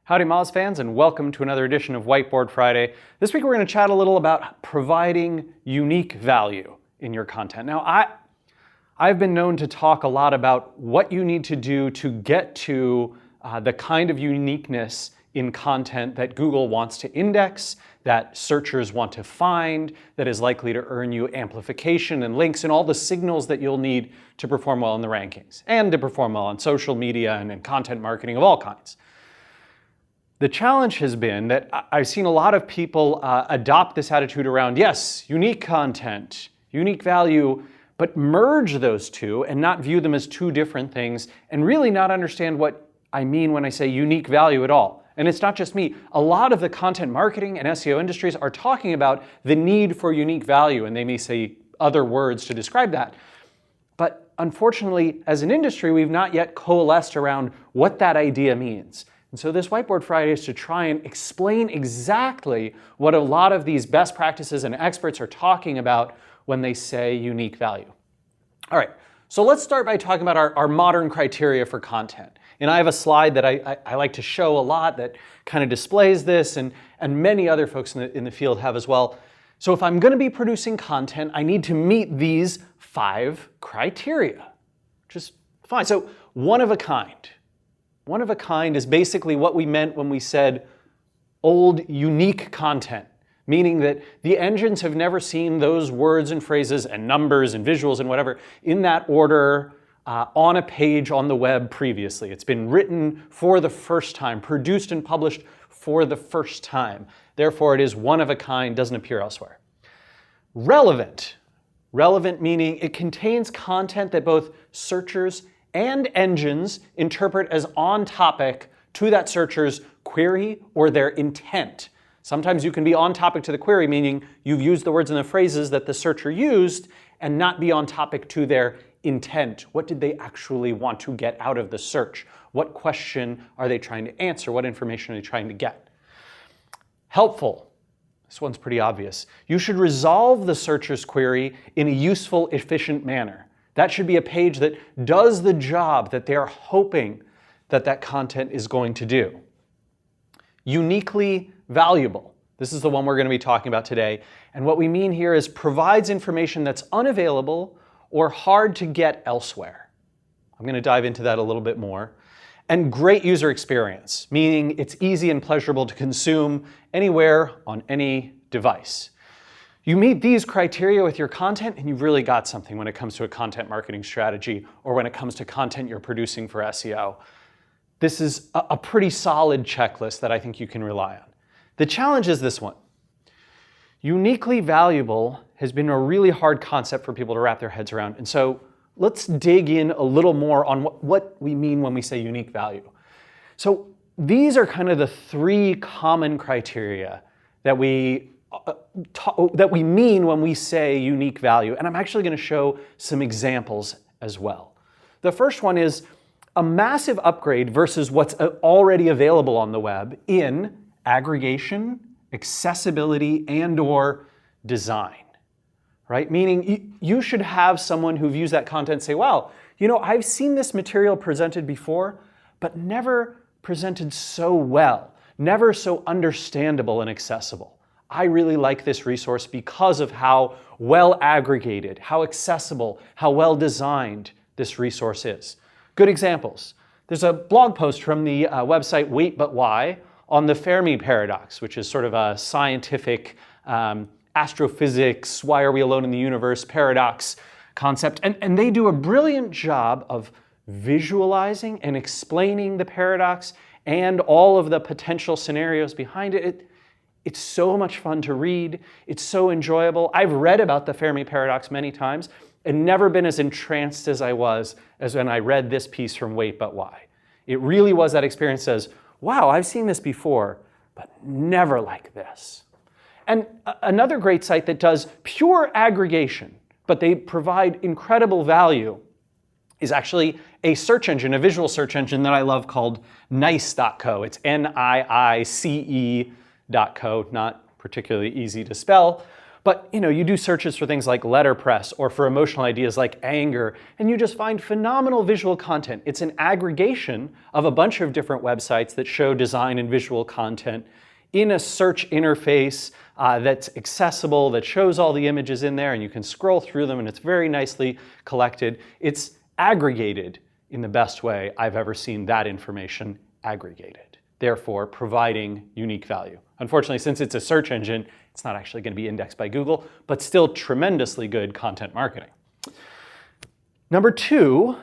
Howdy Moz fans, and welcome to another edition of Whiteboard Friday. This week we're going to chat a little about providing unique value in your content. Now I've been known to talk a lot about what you need to do to get to the kind of uniqueness in content that Google wants to index, that searchers want to find, that is likely to earn you amplification and links and all the signals that you'll need to perform well in the rankings and to perform well on social media and in content marketing of all kinds. The challenge has been that I've seen a lot of people adopt this attitude around, yes, unique content, unique value, but merge those two and not view them as two different things and really not understand what I mean when I say unique value at all. And it's not just me. A lot of the content marketing and SEO industries are talking about the need for unique value, and they may say other words to describe that. But unfortunately, as an industry, we've not yet coalesced around what that idea means. And so this Whiteboard Friday is to try and explain exactly what a lot of these best practices and experts are talking about when they say unique value. All right, so let's start by talking about our modern criteria for content. And I have a slide that I like to show a lot that kind of displays this, and many other folks in the field have as well. So if I'm going to be producing content, I need to meet these 5 criteria, which is fine. So one of a kind. One of a kind is basically what we meant when we said old unique content, meaning that the engines have never seen those words and phrases and numbers and visuals and whatever in that order on a page on the web previously. It's been written for the first time, produced and published for the first time. Therefore, it is one of a kind, doesn't appear elsewhere. Relevant. Relevant meaning it contains content that both searchers and engines interpret as on topic to that searcher's query or their intent. Sometimes you can be on topic to the query, meaning you've used the words and the phrases that the searcher used and not be on topic to their intent. What did they actually want to get out of the search? What question are they trying to answer? What information are they trying to get? Helpful. This one's pretty obvious. You should resolve the searcher's query in a useful, efficient manner. That should be a page that does the job that they are hoping that content is going to do. Uniquely valuable. This is the one we're going to be talking about today. And what we mean here is provides information that's unavailable or hard to get elsewhere. I'm going to dive into that a little bit more. And great user experience, meaning it's easy and pleasurable to consume anywhere on any device. You meet these criteria with your content and you've really got something when it comes to a content marketing strategy or when it comes to content you're producing for SEO. This is a pretty solid checklist that I think you can rely on. The challenge is this one. Uniquely valuable has been a really hard concept for people to wrap their heads around. And so let's dig in a little more on what we mean when we say unique value. So these are kind of the 3 common criteria that we mean when we say unique value. And I'm actually going to show some examples as well. The first one is a massive upgrade versus what's already available on the web in aggregation, accessibility, and/or design, right? Meaning you should have someone who views that content say, wow, you know, I've seen this material presented before, but never presented so well, never so understandable and accessible. I really like this resource because of how well aggregated, how accessible, how well designed this resource is. Good examples. There's a blog post from the website Wait But Why on the Fermi Paradox, which is sort of a scientific astrophysics, why are we alone in the universe paradox concept. And they do a brilliant job of visualizing and explaining the paradox and all of the potential scenarios behind it. It's so much fun to read. It's so enjoyable. I've read about the Fermi Paradox many times and never been as entranced as I was as when I read this piece from Wait But Why. It really was that experience as, wow, I've seen this before, but never like this. And another great site that does pure aggregation, but they provide incredible value, is actually a search engine, a visual search engine that I love called nice.co. It's NIICE.co, not particularly easy to spell, But you do searches for things like letterpress or for emotional ideas like anger, and you just find phenomenal visual content. It's an aggregation of a bunch of different websites that show design and visual content in a search interface that's accessible, that shows all the images in there, and you can scroll through them, and it's very nicely collected. It's aggregated in the best way I've ever seen that information aggregated, therefore providing unique value. Unfortunately, since it's a search engine, it's not actually going to be indexed by Google, but still tremendously good content marketing. Number 2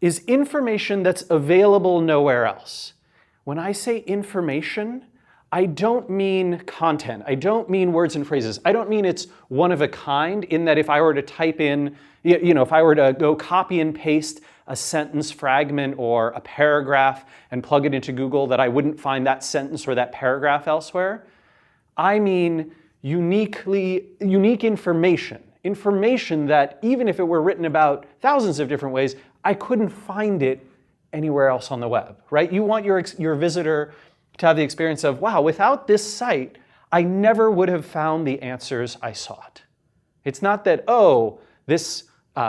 is information that's available nowhere else. When I say information, I don't mean content. I don't mean words and phrases. I don't mean it's one of a kind in that if I were to type in, if I were to go copy and paste a sentence fragment or a paragraph and plug it into Google, that I wouldn't find that sentence or that paragraph elsewhere. I mean unique information. Information that even if it were written about thousands of different ways, I couldn't find it anywhere else on the web, right? You want your visitor to have the experience of, wow, without this site, I never would have found the answers I sought. It's not that, oh, this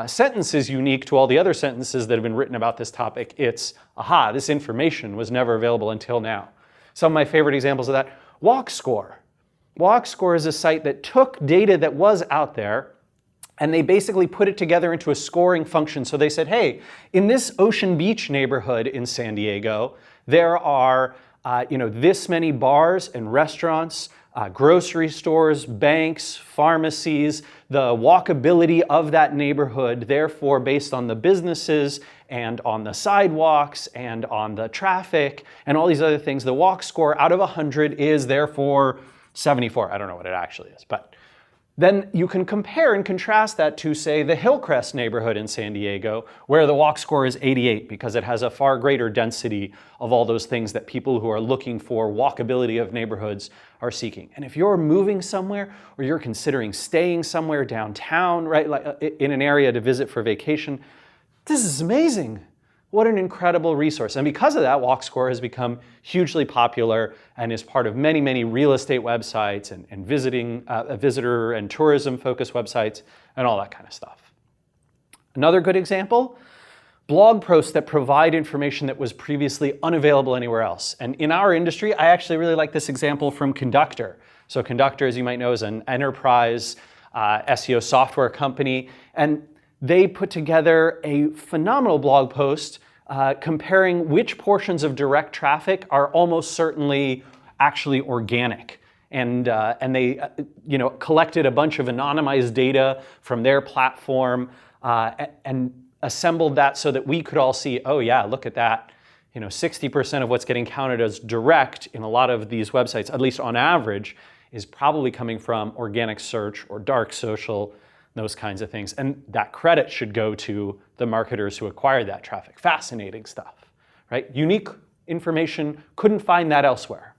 sentence is unique to all the other sentences that have been written about this topic. It's, aha, this information was never available until now. Some of my favorite examples of that, WalkScore. WalkScore is a site that took data that was out there and they basically put it together into a scoring function. So they said, hey, in this Ocean Beach neighborhood in San Diego, there are this many bars and restaurants, grocery stores, banks, pharmacies, the walkability of that neighborhood, therefore based on the businesses and on the sidewalks and on the traffic and all these other things, the walk score out of 100 is therefore 74. I don't know what it actually is, but then you can compare and contrast that to, say, the Hillcrest neighborhood in San Diego, where the walk score is 88 because it has a far greater density of all those things that people who are looking for walkability of neighborhoods are seeking. And if you're moving somewhere or you're considering staying somewhere downtown, right, like in an area to visit for vacation, this is amazing. What an incredible resource. And because of that, WalkScore has become hugely popular and is part of many, many real estate websites and visitor and tourism focused websites and all that kind of stuff. Another good example, blog posts that provide information that was previously unavailable anywhere else. And in our industry, I actually really like this example from Conductor. So Conductor, as you might know, is an enterprise SEO software company. And they put together a phenomenal blog post comparing which portions of direct traffic are almost certainly actually organic. And they collected a bunch of anonymized data from their platform and assembled that so that we could all see, oh yeah, look at that. 60% of what's getting counted as direct in a lot of these websites, at least on average, is probably coming from organic search or dark social, those kinds of things. And that credit should go to the marketers who acquired that traffic. Fascinating stuff, right? Unique information, couldn't find that elsewhere.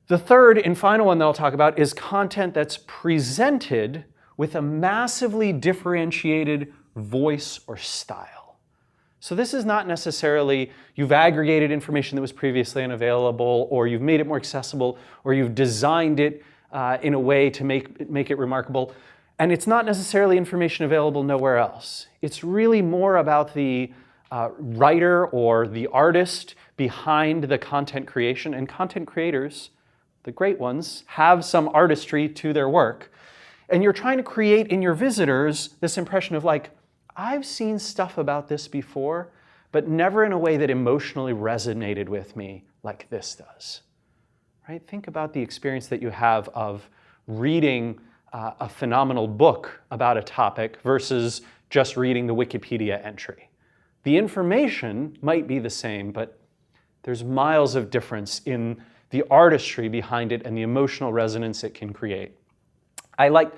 The third and final one that I'll talk about is content that's presented with a massively differentiated voice or style. So this is not necessarily you've aggregated information that was previously unavailable, or you've made it more accessible, or you've designed it in a way to make it remarkable. And it's not necessarily information available nowhere else. It's really more about the writer or the artist behind the content creation. And content creators, the great ones, have some artistry to their work. And you're trying to create in your visitors this impression of like, I've seen stuff about this before, but never in a way that emotionally resonated with me like this does. Right? Think about the experience that you have of reading a phenomenal book about a topic versus just reading the Wikipedia entry. The information might be the same, but there's miles of difference in the artistry behind it and the emotional resonance it can create. I like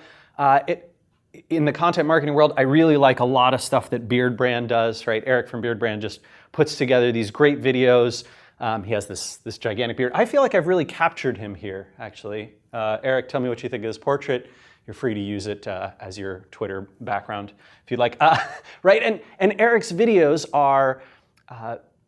it in the content marketing world. I really like a lot of stuff that Beard Brand does. Right, Eric from Beard Brand just puts together these great videos. He has this gigantic beard. I feel like I've really captured him here, actually. Eric, tell me what you think of this portrait. You're free to use it as your Twitter background if you'd like. Right, and Eric's videos are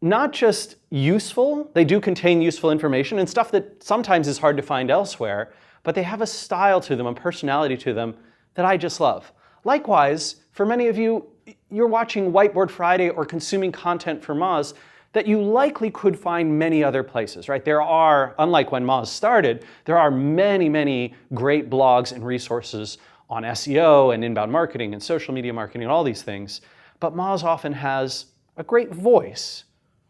not just useful, they do contain useful information and stuff that sometimes is hard to find elsewhere, but they have a style to them, a personality to them that I just love. Likewise, for many of you, you're watching Whiteboard Friday or consuming content from Moz that you likely could find many other places, right? There are, unlike when Moz started, there are many, many great blogs and resources on SEO and inbound marketing and social media marketing and all these things. But Moz often has a great voice,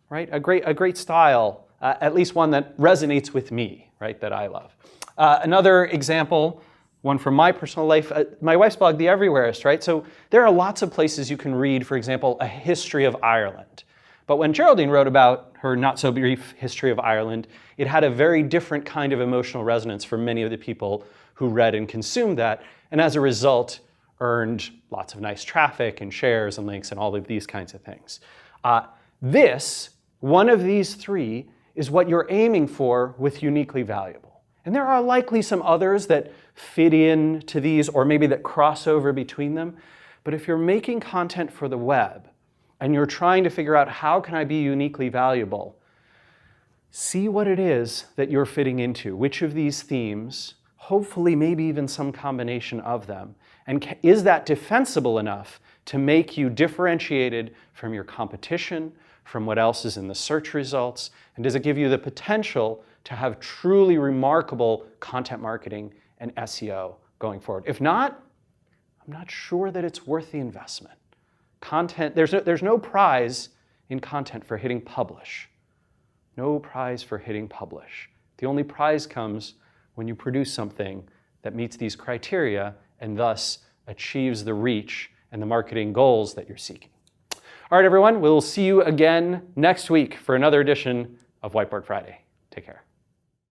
right? A great style, at least one that resonates with me, right? That I love. Another example, one from my personal life, my wife's blog, The Everywhereist, right? So there are lots of places you can read, for example, a history of Ireland. But when Geraldine wrote about her not-so-brief history of Ireland, it had a very different kind of emotional resonance for many of the people who read and consumed that, and as a result, earned lots of nice traffic and shares and links and all of these kinds of things. One of these three, is what you're aiming for with uniquely valuable. And there are likely some others that fit in to these or maybe that cross over between them. But if you're making content for the web and you're trying to figure out how can I be uniquely valuable, see what it is that you're fitting into, which of these themes, hopefully maybe even some combination of them, and is that defensible enough to make you differentiated from your competition, from what else is in the search results, and does it give you the potential to have truly remarkable content marketing and SEO going forward? If not, I'm not sure that it's worth the investment. Content, there's no prize in content for hitting publish. No prize for hitting publish. The only prize comes when you produce something that meets these criteria and thus achieves the reach and the marketing goals that you're seeking. All right, everyone, we'll see you again next week for another edition of Whiteboard Friday. Take care.